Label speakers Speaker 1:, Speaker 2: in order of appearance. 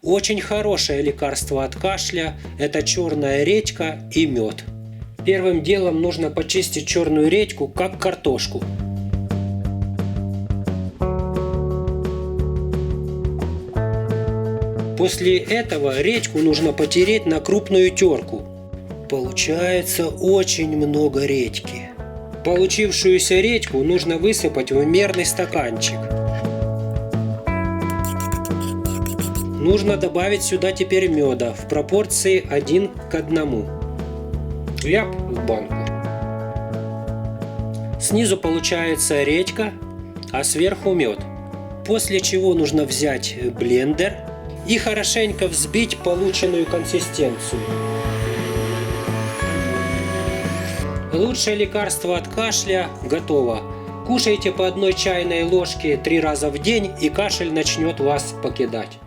Speaker 1: Очень хорошее лекарство от кашля – это черная редька и мед. Первым делом нужно почистить черную редьку, как картошку. После этого редьку нужно потереть на крупную терку. Получается очень много редьки. Получившуюся редьку нужно высыпать в мерный стаканчик. Нужно добавить сюда теперь меда в пропорции 1 к 1. Ляп в банку. Снизу получается редька, а сверху мед. После чего нужно взять блендер и хорошенько взбить полученную консистенцию. Лучшее лекарство от кашля готово. Кушайте по 1 чайной ложке 3 раза в день, и кашель начнет вас покидать.